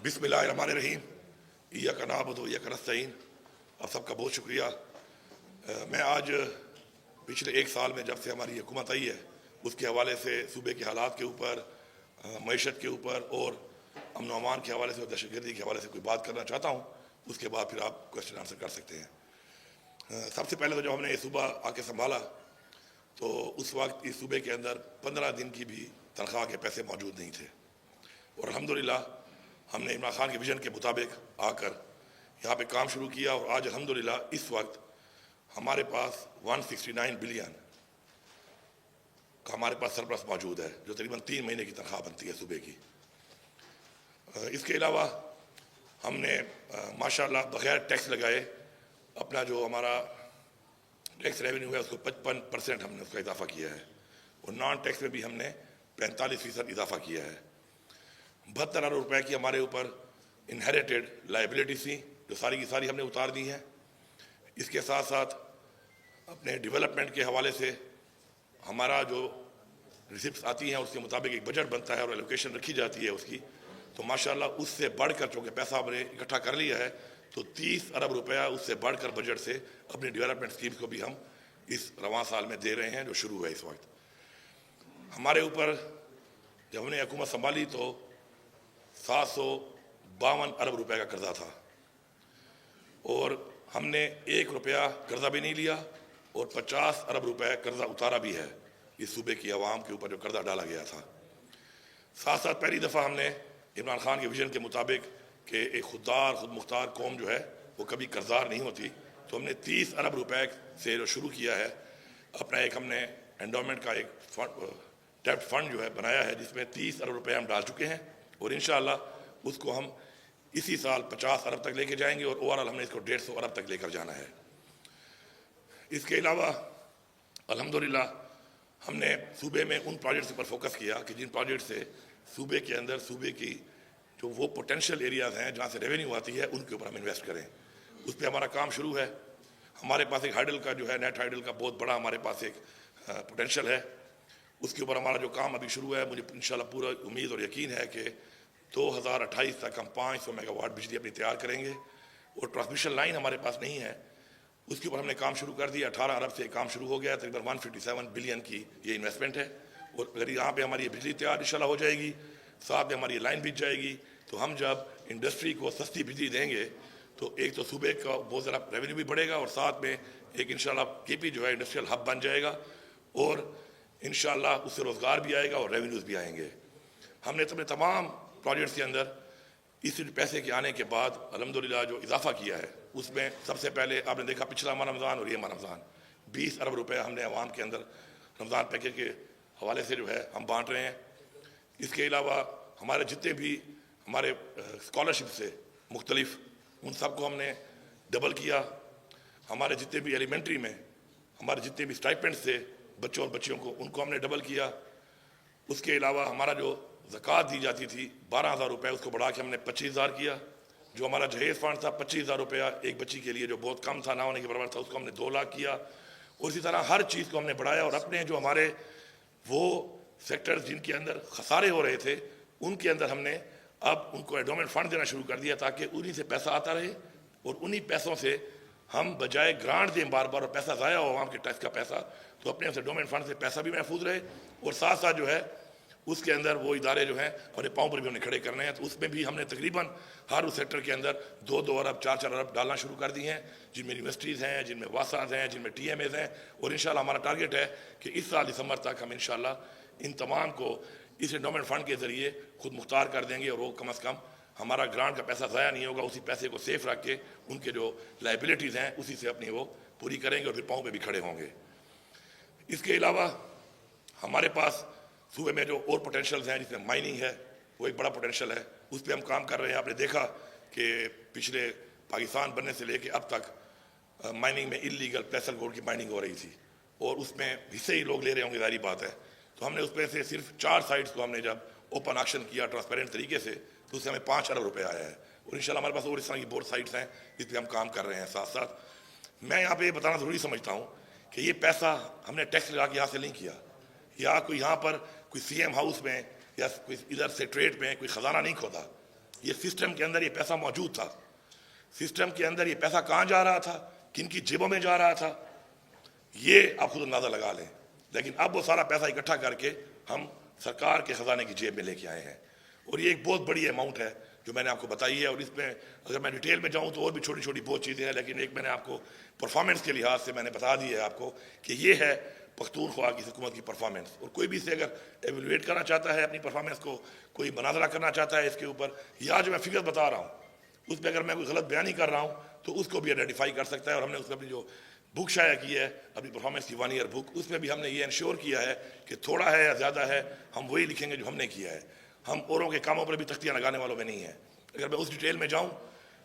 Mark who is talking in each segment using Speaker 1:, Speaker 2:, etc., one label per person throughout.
Speaker 1: بسم اللہ الرحمن الرحیم ایاک نعبد و ایاک نستعین۔ آپ سب کا بہت شکریہ۔ میں آج پچھلے ایک سال میں جب سے ہماری حکومت آئی ہے اس کے حوالے سے صوبے کے حالات کے اوپر، معیشت کے اوپر اور امن و امان کے حوالے سے اور دہشت گردی کے حوالے سے کوئی بات کرنا چاہتا ہوں، اس کے بعد پھر آپ کوشچن آنسر کر سکتے ہیں۔ سب سے پہلے تو جب ہم نے یہ صوبہ آ کے سنبھالا تو اس وقت اس صوبے کے اندر 15 دن کی بھی تنخواہ کے پیسے موجود نہیں تھے، اور الحمدللہ ہم نے عمران خان کے ویژن کے مطابق آ کر یہاں پہ کام شروع کیا، اور آج الحمدللہ اس وقت ہمارے پاس 169 بلین کا ہمارے پاس سرپلس موجود ہے، جو تقریباً 3 مہینے کی تنخواہ بنتی ہے صوبے کی۔ اس کے علاوہ ہم نے ماشاءاللہ بغیر ٹیکس لگائے اپنا جو ہمارا ٹیکس ریونیو ہے اس کو 55% ہم نے اس کا اضافہ کیا ہے، اور نان ٹیکس میں بھی ہم نے 45% اضافہ کیا ہے۔ 72 ارب روپے کی ہمارے اوپر انہیریٹڈ لائبلٹی تھی، جو ساری کی ساری ہم نے اتار دی ہیں۔ اس کے ساتھ ساتھ اپنے ڈیولپمنٹ کے حوالے سے ہمارا جو ریسپٹس آتی ہیں اس کے مطابق ایک بجٹ بنتا ہے اور ایلوکیشن رکھی جاتی ہے اس کی، تو ماشاءاللہ اس سے بڑھ کر چونکہ پیسہ ہم نے اکٹھا کر لیا ہے تو 30 ارب روپیہ اس سے بڑھ کر بجٹ سے اپنی ڈیولپمنٹ اسکیمز کو بھی ہم اس رواں سال میں دے رہے ہیں، جو شروع ہے اس وقت۔ ہمارے اوپر جب ہم نے حکومت سنبھالی تو 752 ارب روپے کا قرضہ تھا، اور ہم نے 1 روپیہ قرضہ بھی نہیں لیا اور 50 ارب روپے قرضہ اتارا بھی ہے اس صوبے کی عوام کے اوپر جو قرضہ ڈالا گیا تھا۔ ساتھ ساتھ پہلی دفعہ ہم نے عمران خان کے ویژن کے مطابق کہ ایک خوددار خود مختار قوم جو ہے وہ کبھی قرضدار نہیں ہوتی، تو ہم نے 30 ارب روپے سے جو شروع کیا ہے اپنا ایک ہم نے انڈومنٹ کا ایک ڈیپٹ فنڈ جو ہے بنایا ہے، جس میں 30 ارب روپے ہم ڈال چکے ہیں، اور انشاءاللہ اس کو ہم اسی سال 50 ارب تک لے کے جائیں گے، اور اوورآل ہم نے اس کو 150 ارب تک لے کر جانا ہے۔ اس کے علاوہ الحمدللہ ہم نے صوبے میں ان پروجیکٹس پر فوکس کیا کہ جن پروجیکٹ سے صوبے کے اندر صوبے کی جو وہ پوٹینشیل ایریاز ہیں جہاں سے ریونیو آتی ہے ان کے اوپر ہم انویسٹ کریں۔ اس پہ ہمارا کام شروع ہے۔ ہمارے پاس ایک ہائیڈل کا جو ہے نیٹ ہائیڈل کا بہت بڑا ہمارے پاس ایک پوٹینشیل ہے، اس کے اوپر ہمارا جو کام ابھی شروع ہے، مجھے انشاءاللہ پورا امید اور یقین ہے کہ 2028 تک ہم 500 میگا واٹ بجلی اپنی تیار کریں گے، اور ٹرانسمیشن لائن ہمارے پاس نہیں ہے، اس کے اوپر ہم نے کام شروع کر دیا۔ 18 ارب سے کام شروع ہو گیا، تقریباً 157 بلین کی یہ انویسٹمنٹ ہے، اور اگر یہاں پہ ہماری بجلی تیار انشاءاللہ ہو جائے گی، ساتھ میں ہماری لائن بچ جائے گی، تو ہم جب انڈسٹری کو سستی بجلی دیں گے تو ایک تو صوبے کا بہت زیادہ ریونیو بھی بڑھے گا، اور ساتھ میں ایک انشاءاللہ کے پی جو ہے انڈسٹریل ہب بن جائے گا، اور انشاءاللہ اس سے روزگار بھی آئے گا اور ریونیوز بھی آئیں گے۔ ہم نے اپنے تمام پروجیکٹس کے اندر اس پیسے کے آنے کے بعد الحمدللہ جو اضافہ کیا ہے اس میں سب سے پہلے آپ نے دیکھا پچھلا ماہ رمضان اور یہ ماہ رمضان 20 ارب روپے ہم نے عوام کے اندر رمضان پیکیج کے حوالے سے جو ہے ہم بانٹ رہے ہیں۔ اس کے علاوہ ہمارے جتنے بھی ہمارے اسکالرشپ سے مختلف ان سب کو ہم نے ڈبل کیا۔ ہمارے جتنے بھی ایلیمنٹری میں ہمارے جتنے بھی اسٹائپنڈ سے بچوں اور بچیوں کو ان کو ہم نے ڈبل کیا۔ اس کے علاوہ ہمارا جو زکوٰۃ دی جاتی تھی 12,000 روپے، اس کو بڑھا کے ہم نے 25,000 کیا۔ جو ہمارا جہیز فنڈ تھا 25,000 روپیہ ایک بچی کے لیے، جو بہت کم تھا، نہ ہونے کے برابر تھا، اس کو ہم نے 2 لاکھ کیا، اور اسی طرح ہر چیز کو ہم نے بڑھایا، اور اپنے جو ہمارے وہ سیکٹرز جن کے اندر خسارے ہو رہے تھے ان کے اندر ہم نے اب ان کو انڈومنٹ فنڈ دینا شروع کر دیا، تاکہ انہی سے پیسہ آتا رہے، اور انہی پیسوں سے ہم بجائے گرانٹ دیں بار بار اور پیسہ ضائع ہو عوام کے ٹیکس کا پیسہ، تو اپنے انڈومنٹ فنڈ سے پیسہ بھی محفوظ رہے، اور ساتھ ساتھ جو ہے اس کے اندر وہ ادارے جو ہیں اپنے پاؤں پر بھی ہم نے کھڑے کرنے ہیں، تو اس میں بھی ہم نے تقریباً ہر اس سیکٹر کے اندر 2 ارب 4 ارب ڈالنا شروع کر دی ہیں، جن میں یونیورسٹیز ہیں، جن میں واساز ہیں، جن میں ٹی ایم ایز ہیں، اور انشاءاللہ ہمارا ٹارگیٹ ہے کہ اس سال دسمبر تک ہم انشاءاللہ ان تمام کو اس انڈومنٹ فنڈ کے ذریعے خود مختار کر دیں گے، اور وہ کم از کم ہمارا گرانٹ کا پیسہ ضائع نہیں ہوگا، اسی پیسے کو سیف رکھ کے ان کے جو لائبلٹیز ہیں اسی سے اپنی وہ پوری کریں گے، اور پھر پاؤں پہ بھی کھڑے ہوں گے۔ اس کے علاوہ ہمارے پاس صوبے میں جو اور پوٹینشیلز ہیں، جس میں مائننگ ہے، وہ ایک بڑا پوٹینشیل ہے، اس پہ ہم کام کر رہے ہیں۔ آپ نے دیکھا کہ پچھلے پاکستان بننے سے لے کے اب تک مائننگ میں انلیگل پلیسر گولڈ کی مائننگ ہو رہی تھی، اور اس میں حصے ہی لوگ لے رہے ہوں گے، ظاہری بات ہے، تو ہم نے اس میں سے صرف 4 سائٹس کو ہم نے جب اوپن آکشن کیا ٹرانسپیرنٹ طریقے سے، تو اس سے ہمیں 5 ارب روپے آیا ہے، اور انشاءاللہ ہمارے پاس اور اس طرح کی بہت سائٹس ہیں جس پہ ہم کام کر رہے ہیں۔ ساتھ ساتھ میں یہاں پہ یہ بتانا ضروری سمجھتا ہوں کہ یہ پیسہ ہم نے ٹیکس لگا کے حاصل نہیں کیا، یا کوئی یہاں پر کوئی سی ایم ہاؤس میں یا کوئی ادھر سے ٹریڈ میں کوئی خزانہ نہیں کھودا، یہ سسٹم کے اندر یہ پیسہ موجود تھا. سسٹم کے اندر یہ پیسہ کہاں جا رہا تھا, کن کی جیبوں میں جا رہا تھا, یہ آپ خود اندازہ لگا لیں. لیکن اب وہ سارا پیسہ اکٹھا کر کے ہم سرکار کے خزانے کی جیب میں لے کے آئے ہیں, اور یہ ایک بہت بڑی اماؤنٹ ہے جو میں نے آپ کو بتائی ہے. اور اس میں اگر میں ڈیٹیل میں جاؤں تو اور بھی چھوٹی چھوٹی بہت چیزیں ہیں, لیکن ایک میں نے آپ کو پرفارمنس کے لحاظ سے میں نے بتا دی ہے آپ کو کہ یہ ہے پختونخوا کی حکومت کی پرفارمنس. اور کوئی بھی سے اگر ایویلویٹ کرنا چاہتا ہے اپنی پرفارمنس کو, کوئی مناظرہ کرنا چاہتا ہے اس کے اوپر, یا جو میں فگر بتا رہا ہوں اس پہ اگر میں کوئی غلط بیانی کر رہا ہوں تو اس کو بھی آئیڈینٹیفائی کر سکتا ہے. اور ہم نے اس میں اپنی جو بک شائع کی ہے اپنی پرفارمنس کی 1 ایئر بک, اس میں بھی ہم نے یہ انشور کیا ہے کہ تھوڑا ہے یا زیادہ ہے ہم وہی لکھیں گے جو ہم نے کیا ہے. ہم اوروں کے کاموں پر بھی تختیاں لگانے والوں میں نہیں ہیں. اگر میں اس ڈیٹیل میں جاؤں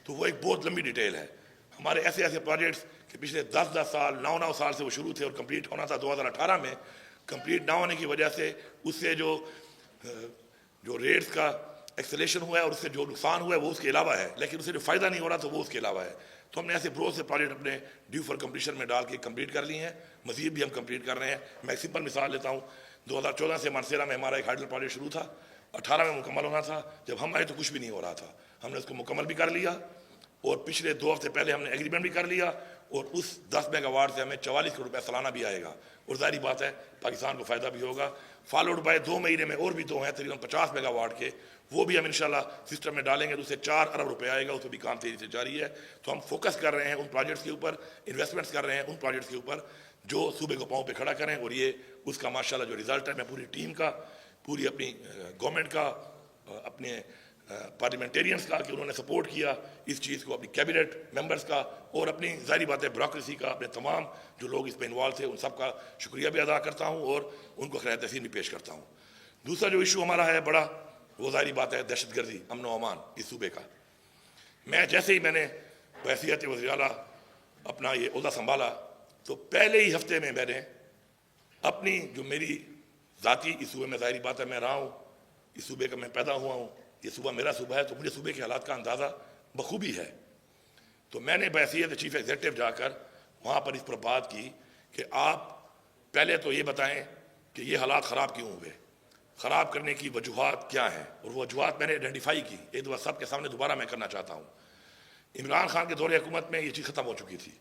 Speaker 1: تو وہ ایک بہت لمبی ڈیٹیل ہے. ہمارے ایسے ایسے پروجیکٹس کہ پچھلے 10 سال 9 سال سے وہ شروع تھے اور کمپلیٹ ہونا تھا 2018 میں, کمپلیٹ نہ ہونے کی وجہ سے اس سے جو ریٹس کا ایکسلیشن ہوا ہے اور اس سے جو نقصان ہوا ہے وہ اس کے علاوہ ہے, لیکن اس سے جو فائدہ نہیں ہو رہا تو وہ اس کے علاوہ ہے. تو ہم نے ایسے بروز سے پروجیکٹ اپنے ڈیو فار کمپلیشن میں ڈال کے کمپلیٹ کر لی ہیں, مزید بھی ہم کمپلیٹ کر رہے ہیں. میں ایک سمپل مثال لیتا ہوں, 2014 سے مانسیرا میں ہمارا ایک ہائیڈل پروجیکٹ شروع تھا, 18 میں مکمل ہونا تھا. جب ہم آئے تو کچھ بھی نہیں ہو رہا تھا, ہم نے اس کو مکمل بھی کر لیا, اور پچھلے 2 ہفتے پہلے ہم نے ایگریمنٹ بھی کر لیا, اور اس 10 میگا واٹ سے ہمیں 44 کروڑ روپے سالانہ بھی آئے گا. اور ظاہری بات ہے پاکستان کو فائدہ بھی ہوگا. فالوڈ بائی 2 مہینے میں اور بھی 2 ہیں تقریباً 50 میگا واٹ کے, وہ بھی ہم انشاءاللہ سسٹم میں ڈالیں گے تو اس سے 4 ارب روپے آئے گا. اس پہ بھی کام تیزی سے جاری ہے. تو ہم فوکس کر رہے ہیں ان پروجیکٹس کے اوپر, انویسٹمنٹس کر رہے ہیں ان پروجیکٹس کے اوپر جو صوبے کو پاؤں پہ کھڑا کریں. اور یہ اس کا ماشاءاللہ جو رزلٹ ہے, میں پوری ٹیم کا, پوری اپنی گورنمنٹ کا, اپنے پارلیمنٹیرینس کا کہ انہوں نے سپورٹ کیا اس چیز کو, اپنی کیبنٹ ممبرس کا, اور اپنی ظاہری بات ہے بیوروکریسی کا, اپنے تمام جو لوگ اس میں انوالو تھے ان سب کا شکریہ بھی ادا کرتا ہوں اور ان کو خیر تحسین بھی پیش کرتا ہوں. دوسرا جو ایشو ہمارا ہے بڑا, وہ ظاہری بات ہے دہشت گردی, امن و امان اس صوبے کا. میں جیسے ہی میں نے بحیثیت وزیر اعلیٰ اپنا یہ عہدہ سنبھالا تو پہلے ہی ہفتے میں نے اپنی جو میری ذاتی اس صوبے میں ظاہری بات ہے میں رہا ہوں, اس صوبے کا میں پیدا ہوا ہوں, یہ صوبہ میرا صوبہ ہے, تو مجھے صوبے کے حالات کا اندازہ بخوبی ہے. تو میں نے بحیثیت چیف ایگزیکٹو جا کر وہاں پر اس پر بات کی کہ آپ پہلے تو یہ بتائیں کہ یہ حالات خراب کیوں ہوئے, خراب کرنے کی وجوہات کیا ہیں. اور وہ وجوہات میں نے آئیڈینٹیفائی کی, ایک دفعہ سب کے سامنے دوبارہ میں کرنا چاہتا ہوں. عمران خان کے دور حکومت میں یہ چیز ختم ہو چکی تھی.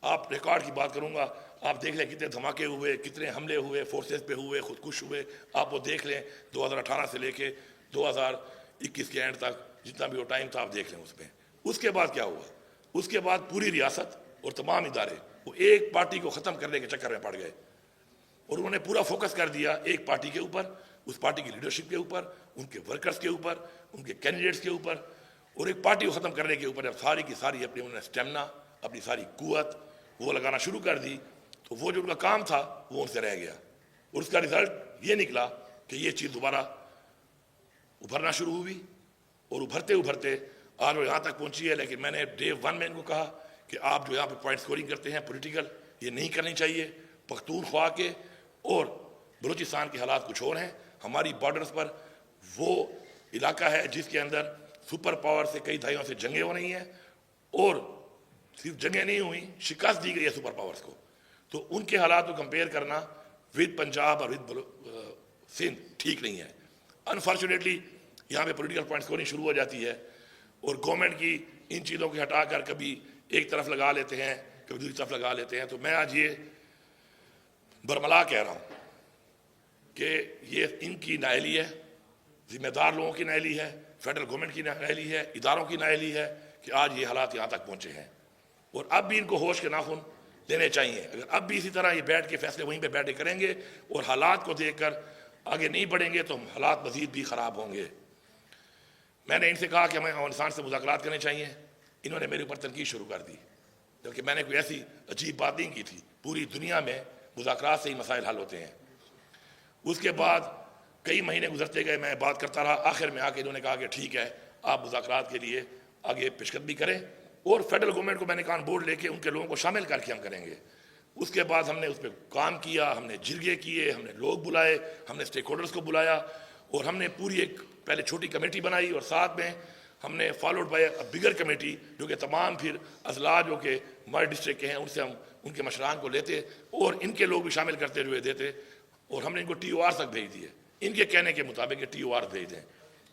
Speaker 1: آپ ریکارڈ کی بات کروں گا, آپ دیکھ لیں کتنے دھماکے ہوئے, کتنے حملے ہوئے, فورسز پہ ہوئے, خودکش ہوئے, آپ وہ دیکھ لیں 2018 سے لے کے 2021 کے اینڈ تک جتنا بھی وہ ٹائم تھا آپ دیکھ لیں اس میں. اس کے بعد کیا ہوا, اس کے بعد پوری ریاست اور تمام ادارے وہ ایک پارٹی کو ختم کرنے کے چکر میں پڑ گئے, اور انہوں نے پورا فوکس کر دیا ایک پارٹی کے اوپر, اس پارٹی کی لیڈرشپ کے اوپر, ان کے ورکرز کے اوپر, ان کے کینڈیڈیٹس کے اوپر, اور ایک پارٹی کو ختم کرنے کے اوپر جب ساری کی ساری اپنی انہوں نے اسٹیمنا, اپنی ساری قوت وہ لگانا شروع کر دی, تو وہ جو ان کا کام تھا وہ ان سے رہ گیا. اور اس کا رزلٹ یہ نکلا کہ یہ چیز دوبارہ ابھرنا شروع ہوئی, اور ابھرتے ابھرتے آج وہ یہاں تک پہنچی ہے. لیکن میں نے ڈے 1 میں ان کو کہا کہ آپ جو یہاں پہ پوائنٹ سکورنگ کرتے ہیں پولیٹیکل, یہ نہیں کرنی چاہیے. پختونخوا کے اور بلوچستان کے حالات کچھ اور ہیں. ہماری بارڈرز پر وہ علاقہ ہے جس کے اندر سپر پاور سے کئی دہائیوں سے جنگیں ہو رہی ہیں, اور صرف جنگیں نہیں ہوئیں, شکست دی گئی ہے سپر پاورز کو. تو ان کے حالات کو کمپیئر کرنا ود پنجاب اور ود سندھ ٹھیک نہیں ہے. انفارچونیٹلی یہاں پہ پولیٹیکل پوائنٹ سکورنگ شروع ہو جاتی ہے, اور گورنمنٹ کی ان چیزوں کو ہٹا کر کبھی ایک طرف لگا لیتے ہیں, کبھی دوسری طرف لگا لیتے ہیں. تو میں آج یہ برملا کہہ رہا ہوں کہ یہ ان کی نااہلی ہے, ذمہ دار لوگوں کی نااہلی ہے, فیڈرل گورنمنٹ کی نااہلی ہے, اداروں کی نااہلی ہے کہ آج یہ حالات یہاں تک پہنچے ہیں. اور اب بھی ان کو ہوش کے ناخن لینے چاہیے. اگر اب بھی اسی طرح یہ بیٹھ کے فیصلے وہیں پہ بیٹھے کریں گے اور حالات کو دیکھ کر آگے نہیں بڑھیں گے تو حالات مزید بھی خراب ہوں گے. میں نے ان سے کہا کہ ہمیں افغانستان سے مذاکرات کرنے چاہیے. انہوں نے میرے اوپر تنقید شروع کر دی, جبکہ میں نے کوئی ایسی عجیب بات نہیں کی تھی. پوری دنیا میں مذاکرات سے ہی مسائل حل ہوتے ہیں. اس کے بعد کئی مہینے گزرتے گئے, میں بات کرتا رہا. آخر میں آ کے انہوں نے کہا کہ ٹھیک ہے آپ مذاکرات کے لیے آگے پیشقدمی کریں, اور فیڈرل گورنمنٹ کو میں نے کان بورڈ لے کے ان کے لوگوں کو شامل کر کے ہم کریں گے. اس کے بعد ہم نے اس پہ کام کیا, ہم نے جرگے کیے, ہم نے لوگ بلائے, ہم نے اسٹیک ہولڈرز کو بلایا, اور ہم نے پوری ایک پہلے چھوٹی کمیٹی بنائی, اور ساتھ میں ہم نے فالوڈ بائی بگر کمیٹی جو کہ تمام پھر اضلاع جو کہ ہمارے ڈسٹرکٹ کے ہیں ان سے ہم ان کے مشران کو لیتے اور ان کے لوگ بھی شامل کرتے ہوئے دیتے, اور ہم نے ان کو TOR تک بھیج دیے. ان کے کہنے کے مطابق یہ TOR بھیج دیں.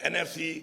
Speaker 1: NFC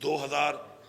Speaker 1: 2000